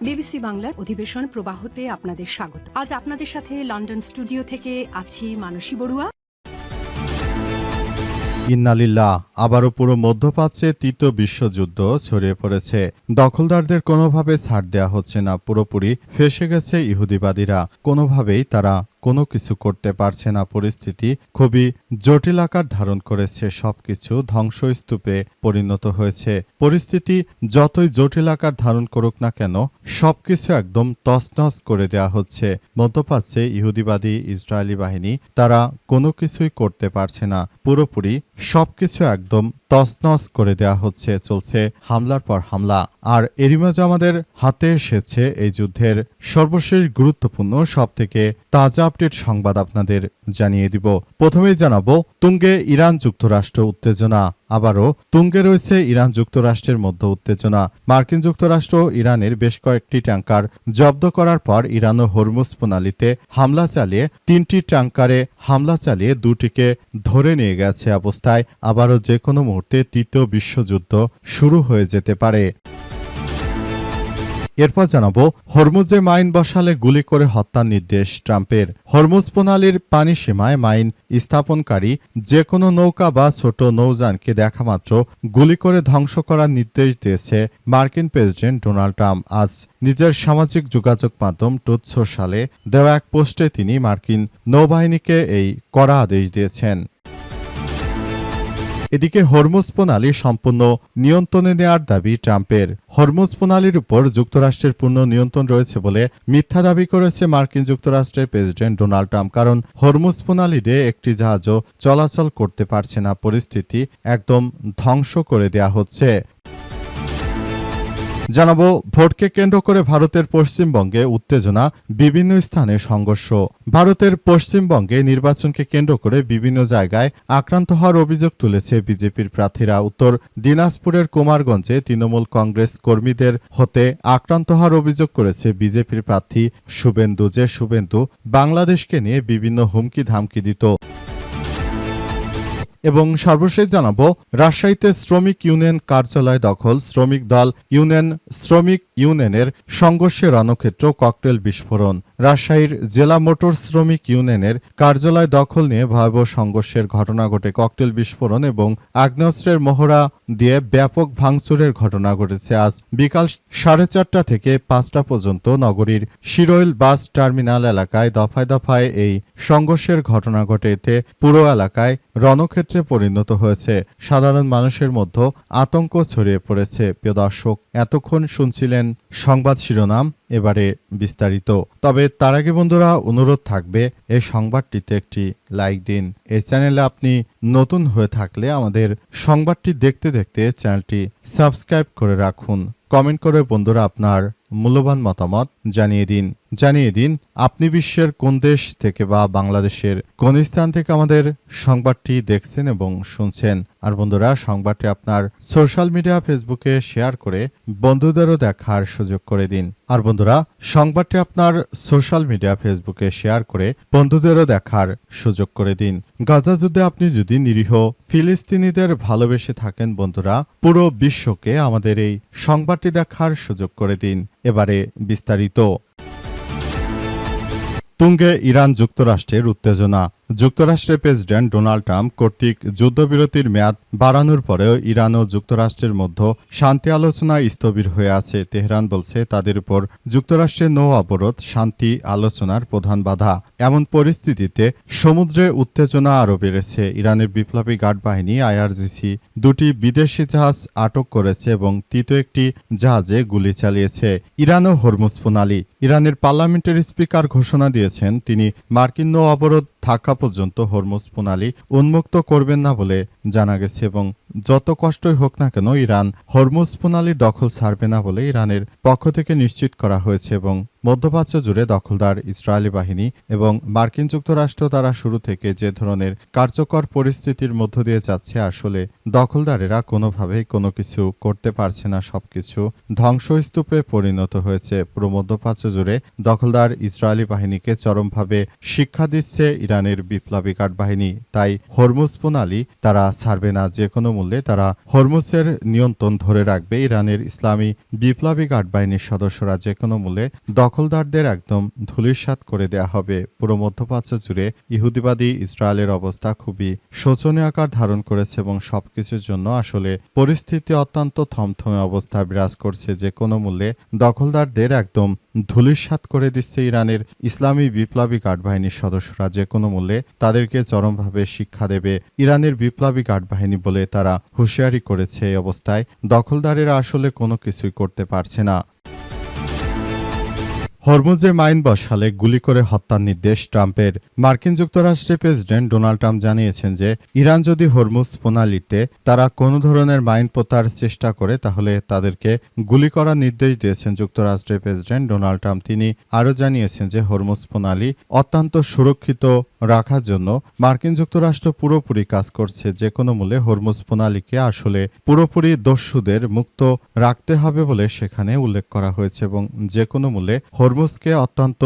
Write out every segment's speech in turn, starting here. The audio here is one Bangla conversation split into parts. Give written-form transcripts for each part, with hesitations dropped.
বিবিসি বাংলার অধিবেশন প্রবাহতে আপনাদের স্বাগত। আজ আপনাদের সাথে লন্ডন স্টুডিও থেকে আছি মানসী বড়ুয়া। ইন্নালিল্লাহ, আবারও পুরো মধ্যপ্রাচ্যে তৃতীয় বিশ্বযুদ্ধ ছড়িয়ে পড়েছে। দখলদারদের কোনোভাবে ছাড় দেয়া হচ্ছে না, পুরোপুরি ফেঁসে গেছে ইহুদিবাদীরা। কোনোভাবেই তারা কোনো কিছু করতে পারছে না। পরিস্থিতি খুবই জটিল আকার ধারণ করেছে, সবকিছু ধ্বংসস্তূপে পরিণত হয়েছে। পরিস্থিতি যতই জটিল আকার ধারণ করুক না কেন, সবকিছু একদম তছনছ করে দেয়া হচ্ছে। মধ্যপ্রাচ্যে ইহুদিবাদী ইসরায়েলি বাহিনী তারা কোনো কিছুই করতে পারছে না, পুরোপুরি সবকিছু একদম তছনছ করে দেয়া হচ্ছে। চলছে হামলার পর হামলা। আর এরই মাঝে আমাদের হাতে এসেছে এই যুদ্ধের সর্বশেষ গুরুত্বপূর্ণ সবথেকে তাজা আপডেট সংবাদ আপনাদের জানিয়ে দিব। প্রথমেই জানাবো তুঙ্গে ইরান যুক্তরাষ্ট্র উত্তেজনা। আবারও তুঙ্গে রয়েছে ইরান যুক্তরাষ্ট্রের মধ্যে উত্তেজনা। মার্কিন যুক্তরাষ্ট্র ইরানের বেশ কয়েকটি ট্যাঙ্কার জব্দ করার পর ইরান ও হরমুজ প্রণালীতে হামলা চালিয়ে 3টি ট্যাঙ্কারে হামলা চালিয়ে 2টিকে ধরে নিয়ে গেছে। অবস্থায় আবারও যে কোনো মুহূর্তে তৃতীয় বিশ্বযুদ্ধ শুরু হয়ে যেতে পারে। এরপর জানাবো হরমুজে মাইন বসালে গুলি করে হত্যার নির্দেশ ট্রাম্পের। হরমুজ প্রণালীর পানি সীমায় মাইন স্থাপনকারী যে কোনো নৌকা বা ছোট নৌযানকে দেখামাত্র গুলি করে ধ্বংস করার নির্দেশ দিয়েছে মার্কিন প্রেসিডেন্ট ডোনাল্ড ট্রাম্প। আজ নিজের সামাজিক যোগাযোগ মাধ্যম ট্রুথ সোশ্যালে দেওয়া এক পোস্টে তিনি মার্কিন নৌবাহিনীকে এই কড়া আদেশ দিয়েছেন। এদিকে হরমুজ প্রণালী সম্পূর্ণ নিয়ন্ত্রণে নেওয়ার দাবি ট্রাম্পের। হরমুজ প্রণালীর উপর যুক্তরাষ্ট্রের পূর্ণ নিয়ন্ত্রণ রয়েছে বলে মিথ্যা দাবি করেছে মার্কিন যুক্তরাষ্ট্রের প্রেসিডেন্ট ডোনাল্ড ট্রাম্প। কারণ হরমুজ প্রণালী দিয়ে একটি জাহাজও চলাচল করতে পারছে না। পরিস্থিতি একদম ধ্বংস করে দেয়া হচ্ছে। জানাবো ভোটকে কেন্দ্র করে ভারতের পশ্চিমবঙ্গে উত্তেজনা, বিভিন্ন স্থানে সংঘর্ষ। ভারতের পশ্চিমবঙ্গে নির্বাচনকে কেন্দ্র করে বিভিন্ন জায়গায় আক্রান্ত হওয়ার অভিযোগ তুলেছে বিজেপির প্রার্থীরা। উত্তর দিনাজপুরের কুমারগঞ্জে তৃণমূল কংগ্রেস কর্মীদের হতে আক্রান্ত হওয়ার অভিযোগ করেছে বিজেপির প্রার্থী শুভেন্দু। যে শুভেন্দু বাংলাদেশকে নিয়ে বিভিন্ন হুমকি ধামকি দিত। এবং সর্বশেষ জানাবো রাজশাহীতে শ্রমিক ইউনিয়ন কার্যালয় দখল, শ্রমিক দল শ্রমিক ইউনিয়নের সংঘর্ষে রণক্ষেত্র, ককটেল বিস্ফোরণ। রাজশাহীর জেলা মোটর শ্রমিক ইউনিয়নের কার্যালয় দখল নিয়ে ভয়াবহ সংঘর্ষের ঘটনা ঘটে। ককটেল বিস্ফোরণ এবং আগ্নেয়াস্ত্রের মহড়া দিয়ে ব্যাপক ভাঙচুরের ঘটনা ঘটেছে। আজ বিকাল 4:30 থেকে 5টা পর্যন্ত নগরীর শিরোইল বাস টার্মিনাল এলাকায় দফায় দফায় এই সংঘর্ষের ঘটনা ঘটে। এতে পুরো এলাকায় রণক্ষেত্রে পরিণত হয়েছে। সাধারণ মানুষের মধ্যে আতঙ্ক ছড়িয়ে পড়েছে। প্রিয় দর্শক, এতক্ষণ শুনছিলেন সংবাদ শিরোনাম, এবারে বিস্তারিত। তবে তার আগে বন্ধুরা অনুরোধ থাকবে এই সংবাদটিতে একটি লাইক দিন। এই চ্যানেলে আপনি নতুন হয়ে থাকলে আমাদের সংবাদটি দেখতে দেখতে চ্যানেলটি সাবস্ক্রাইব করে রাখুন। কমেন্ট করে বন্ধুরা আপনার মূল্যবান মতামত জানিয়ে দিন আপনি বিশ্বের কোন দেশ থেকে বা বাংলাদেশের কোন স্থান থেকে আমাদের সংবাদটি দেখছেন এবং শুনছেন। আর বন্ধুরা সংবাদটি আপনার সোশ্যাল মিডিয়া ফেসবুকে শেয়ার করে বন্ধুদেরও দেখার সুযোগ করে দিন। আর বন্ধুরা সংবাদটি আপনার সোশ্যাল মিডিয়া ফেসবুকে শেয়ার করে বন্ধুদেরও দেখার সুযোগ করে দিন। গাজা যুদ্ধে আপনি যদি নিরীহ ফিলিস্তিনিদের ভালোবেসে থাকেন বন্ধুরা, পুরো বিশ্বকে আমাদের এই সংবাদটি দেখার সুযোগ করে দিন। এবারে বিস্তারিত। তুঙ্গে ইরান যুক্তরাষ্ট্রের উত্তেজনা। যুক্তরাষ্ট্রের প্রেসিডেন্ট ডোনাল্ড ট্রাম্প কর্তৃক যুদ্ধবিরতির মেয়াদ বাড়ানোর পরেও ইরান ও যুক্তরাষ্ট্রের মধ্যে শান্তি আলোচনা স্থবির হয়ে আছে। তেহরান বলছে তাদের উপর যুক্তরাষ্ট্রের নৌ অবরোধ শান্তি আলোচনার প্রধান বাধা। এমন পরিস্থিতিতে সমুদ্রে উত্তেজনা আরও বেড়েছে। ইরানের বিপ্লবী গার্ড বাহিনী আইআরজিসি 2টি বিদেশি জাহাজ আটক করেছে এবং তৃতীয় একটি জাহাজে গুলি চালিয়েছে। ইরান ও হরমুজ প্রণালী। ইরানের পার্লামেন্টের স্পিকার ঘোষণা দিয়েছেন তিনি মার্কিন নৌ অবরোধ থাকা পর্যন্ত হরমুজ প্রণালী উন্মুক্ত করবেন না বলে জানা গেছে এবং যত কষ্টই হোক না কেন ইরান হরমুজ প্রণালী দখল ছাড়বে না বলে ইরানের পক্ষ থেকে নিশ্চিত করা হয়েছে এবং মধ্যপ্রাচ্য জুড়ে দখলদার ইসরায়েলি বাহিনী এবং মার্কিন যুক্তরাষ্ট্র তারা শুরু থেকে যে ধরনের কার্যকর পরিস্থিতির মধ্য দিয়ে যাচ্ছে, আসলে দখলদারেরা কোনোভাবেই কোনো কিছু করতে পারছে না, সবকিছু ধ্বংসস্তূপে পরিণত হয়েছে। পুরো মধ্যপ্রাচ্য জুড়ে দখলদার ইসরায়েলি বাহিনীকে চরমভাবে শিক্ষা দিচ্ছে ইরানের বিপ্লবী গার্ড বাহিনী। তাই হরমুজ প্রণালী তারা ছাড়বে না, যে কোনো মূল্যে তারা হরমুজের নিয়ন্ত্রণ ধরে রাখবে। ইরানের ইসলামী বিপ্লবী গার্ড বাহিনীর সদস্যরা যে কোনো মূল্যে দখলদারদের একদম ধূলিসাৎ করে দেয়া হবে। পুরো মধ্যপ্রাচ্য জুড়ে ইহুদিবাদী ইসরায়েলের অবস্থা খুবই শোচনীয় আকার ধারণ করেছে এবং সবকিছুর জন্য আসলে পরিস্থিতি অত্যন্ত থমথমে অবস্থা বিরাজ করছে। যে কোনো মূল্যে দখলদারদের একদম ধূলিসাৎ করে দিচ্ছে ইরানের ইসলামী বিপ্লবী গার্ড বাহিনীর সদস্যরা। যে কোনো মূল্যে তাদেরকে চরমভাবে শিক্ষা দেবে ইরানের বিপ্লবী গার্ড বাহিনী বলে তারা হুঁশিয়ারি করেছে। এই অবস্থায় দখলদারেরা আসলে কোনো কিছুই করতে পারছে না। হরমুজে মাইন বসালে গুলি করে হত্যার নির্দেশ ট্রাম্পের। মার্কিন যুক্তরাষ্ট্রের প্রেসিডেন্ট ডোনাল্ড ট্রাম্প জানিয়েছেন যে ইরান যদি হরমুজ প্রণালীতে তারা কোনো ধরনের মাইন পোতার চেষ্টা করে তাহলে তাদেরকে গুলি করার নির্দেশ দিয়েছেন যুক্তরাষ্ট্রের প্রেসিডেন্ট ডোনাল্ড ট্রাম্প। তিনি আরও জানিয়েছেন যে হরমুজ প্রণালী অত্যন্ত সুরক্ষিত রাখার জন্য মার্কিন যুক্তরাষ্ট্র পুরোপুরি কাজ করছে। যে কোনো মূল্যে হরমুজ প্রণালীকে আসলে পুরোপুরি দস্যুদের মুক্ত রাখতে হবে বলে সেখানে উল্লেখ করা হয়েছে এবং যে কোনো মূল্যে হরমুজকে অত্যন্ত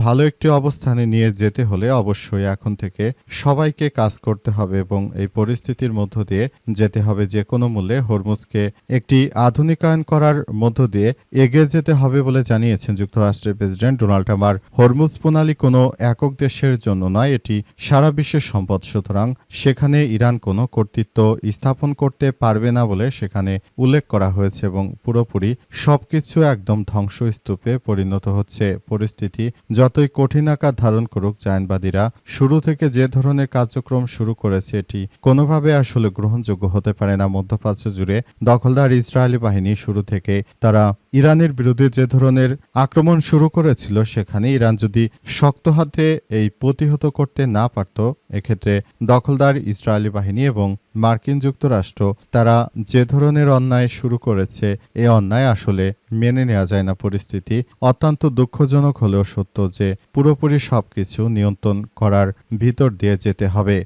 ভালো একটি অবস্থানে নিয়ে যেতে হলে অবশ্যই এখন থেকে সবাইকে কাজ করতে হবে এবং এই পরিস্থিতির মধ্য দিয়ে যেতে হবে। যে কোনো মূল্যে হরমুজকে একটি আধুনিকায়ন করার মধ্য দিয়ে এগিয়ে যেতে হবে বলে জানিয়েছেন যুক্তরাষ্ট্রের প্রেসিডেন্ট ডোনাল্ড ট্রাম্প। আর হরমুজ প্রণালী কোনো একক দেশের জন্য নয়, এটি সারা বিশ্বের সম্পদ, সুতরাং সেখানে ইরান কোনো কর্তৃত্ব স্থাপন করতে পারবে না বলে সেখানে উল্লেখ করা হয়েছে এবং পুরোপুরি সবকিছু একদম ধ্বংসস্তূপে পরিণত হচ্ছে। পরিস্থিতি যতই কঠিন আকার ধারণ করুক, জায়নবাদীরা শুরু থেকে যে ধরনের কার্যক্রম শুরু করেছে এটি কোনোভাবে আসলে গ্রহণযোগ্য হতে পারে না। মধ্যপ্রাচ্য জুড়ে দখলদার ইসরায়েলি বাহিনী শুরু থেকে তারা ইরানের বিরুদ্ধে যে ধরনের আক্রমণ শুরু করেছিল, সেখানে ইরান যদি শক্ত হাতে এই প্রতিহত করতে না পারত, এক্ষেত্রে দখলদার ইসরায়েলি বাহিনী এবং মার্কিন যুক্তরাষ্ট্র তারা যে ধরনের অন্যায় শুরু করেছে, এই অন্যায় আসলে মেনে নেওয়া যায় না। পরিস্থিতি অত্যন্ত দুঃখজনক হলেও সত্য যে পুরোপুরি সবকিছু নিয়ন্ত্রণ করার ভিতর দিয়ে যেতে হবে।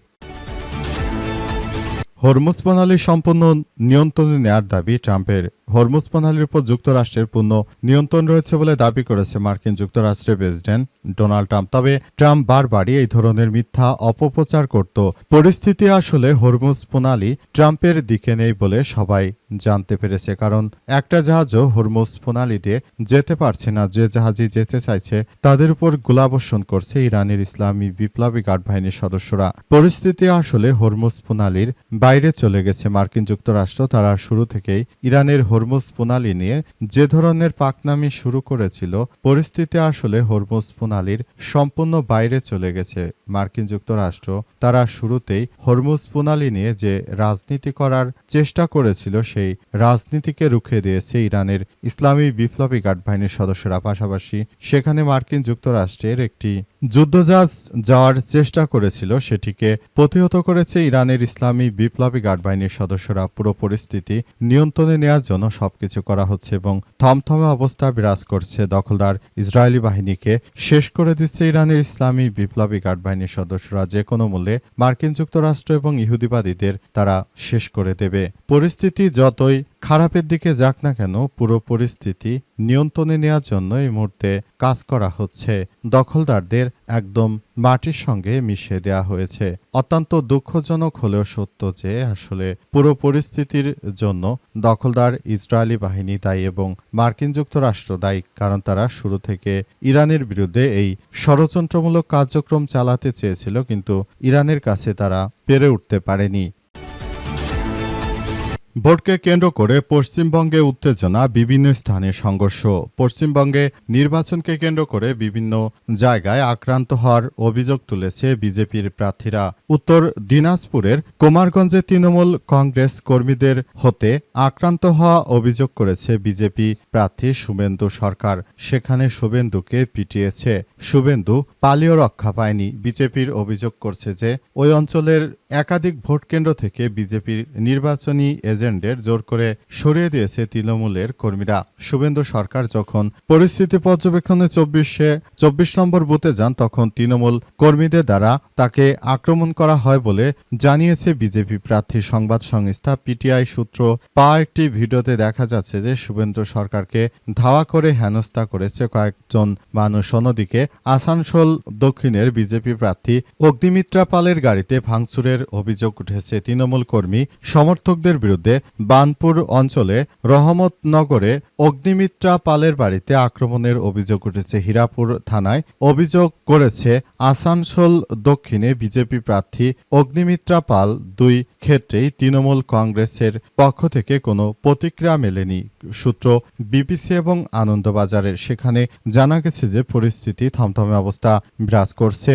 হরমুজ প্রণালী সম্পূর্ণ নিয়ন্ত্রণে নেয়ার দাবি ট্রাম্পের। হরমুজ প্রণালীর উপর যুক্তরাষ্ট্রের পূর্ণ নিয়ন্ত্রণ রয়েছে বলে দাবি করেছে মার্কিন যুক্তরাষ্ট্রের প্রেসিডেন্ট ডোনাল্ড ট্রাম্প। তবে ট্রাম্প বারবারই এই ধরনের মিথ্যা অপপ্রচার করত। পরিস্থিতি আসলে হরমুজ প্রণালী ট্রাম্পের দিকে নেই বলে সবাই জানতে পেরেছে, কারণ একটা জাহাজও হরমুজ প্রণালী দিয়ে যেতে পারছে না। যে জাহাজই যেতে চাইছে তাদের উপর গোলাবর্ষণ করছে ইরানের ইসলামী বিপ্লবী গার্ড বাহিনীর সদস্যরা। পরিস্থিতি আসলে হরমুজ প্রণালীর বাইরে চলে গেছে। মার্কিন যুক্তরাষ্ট্র তারা শুরু থেকেই ইরানের হরমুজ প্রণালী নিয়ে যে ধরনের পাকনামি শুরু করেছিল, পরিস্থিতি আসলে হরমুজ প্রণালীর সম্পূর্ণ বাইরে চলে গেছে। মার্কিন যুক্তরাষ্ট্র তারা শুরুতেই হরমুজ প্রণালী নিয়ে যে রাজনীতি করার চেষ্টা করেছিল, সেই রাজনীতিকে রুখে দিয়েছে ইরানের ইসলামী বিপ্লবী গার্ড বাহিনীর সদস্যরা। পাশাপাশি সেখানে মার্কিন যুক্তরাষ্ট্রের একটি যুদ্ধজাহাজ যাওয়ার চেষ্টা করেছিল, সেটিকে প্রতিহত করেছে ইরানের ইসলামী বিপ্লবী গার্ড বাহিনীর সদস্যরা। পুরো পরিস্থিতি নিয়ন্ত্রণে নেওয়ার জন্য সবকিছু করা হচ্ছে এবং থমথমে অবস্থা বিরাজ করছে। দখলদার ইসরায়েলি বাহিনীকে শেষ করে দিচ্ছে ইরানের ইসলামী বিপ্লবী গার্ড বাহিনীর সদস্যরা। যে কোনো মূল্যে মার্কিন যুক্তরাষ্ট্র এবং ইহুদিবাদীদের তারা শেষ করে দেবে। পরিস্থিতি যতই খারাপের দিকে যাক না কেন, পুরো পরিস্থিতি নিয়ন্ত্রণে নেওয়ার জন্য এই মুহূর্তে কাজ করা হচ্ছে। দখলদারদের একদম মাটির সঙ্গে মিশিয়ে দেওয়া হয়েছে। অত্যন্ত দুঃখজনক হলেও সত্য যে আসলে পুরো পরিস্থিতির জন্য দখলদার ইসরায়েলি বাহিনী দায়ী এবং মার্কিন যুক্তরাষ্ট্র দায়ী, কারণ তারা শুরু থেকে ইরানের বিরুদ্ধে এই ষড়যন্ত্রমূলক কার্যক্রম চালাতে চেয়েছিল, কিন্তু ইরানের কাছে তারা পেরে উঠতে পারেনি। ভোটকে কেন্দ্র করে পশ্চিমবঙ্গে উত্তেজনা, বিভিন্ন স্থানে সংঘর্ষ। পশ্চিমবঙ্গে নির্বাচনকে কেন্দ্র করে বিভিন্ন জায়গায় আক্রান্ত হওয়ার অভিযোগ তুলেছে বিজেপির প্রার্থীরা। উত্তর দিনাজপুরের কুমারগঞ্জে তৃণমূল কংগ্রেস কর্মীদের হতে আক্রান্ত হওয়া অভিযোগ করেছে বিজেপি প্রার্থী শুভেন্দু সরকার। সেখানে শুভেন্দুকে পিটিয়েছে। শুভেন্দু পালিয়েও রক্ষা পায়নি। বিজেপির অভিযোগ করছে যে ওই অঞ্চলের একাধিক ভোট কেন্দ্র থেকে বিজেপির নির্বাচনী এজেন্ট এজেন্টদের জোর করে সরিয়ে দিয়েছে তৃণমূলের কর্মীরা। শুভেন্দু সরকার যখন পরিস্থিতি পর্যবেক্ষণে 24 নম্বর বুথে যান, তখন তৃণমূল কর্মীদের দ্বারা তাকে আক্রমণ করা হয় বলে জানিয়েছে বিজেপি প্রার্থী। সংবাদ সংস্থা পিটিআই সূত্র পাওয়া একটি ভিডিওতে দেখা যাচ্ছে যে শুভেন্দু সরকারকে ধাওয়া করে হেনস্থা করেছে কয়েকজন মানুষ। অন্যদিকে আসানসোল দক্ষিণের বিজেপি প্রার্থী অগ্নিমিত্রা পালের গাড়িতে ভাঙচুরের অভিযোগ উঠেছে। তৃণমূল কর্মী সমর্থকদের বিরুদ্ধে বানপুর অঞ্চলে রহমতনগরে অগ্নিমিত্রা পালের বাড়িতে আক্রমণের অভিযোগ উঠেছে। হীরাপুর থানায় অভিযোগ করেছে আসানসোল দক্ষিণে বিজেপি প্রার্থী অগ্নিমিত্রা পাল। দুই ক্ষেত্রেই তৃণমূল কংগ্রেসের পক্ষ থেকে কোনো প্রতিক্রিয়া মেলেনি। সূত্র বিবিসি এবং আনন্দবাজারের। সেখানে জানা গেছে যে পরিস্থিতি থমথমে অবস্থা বিরাজ করছে।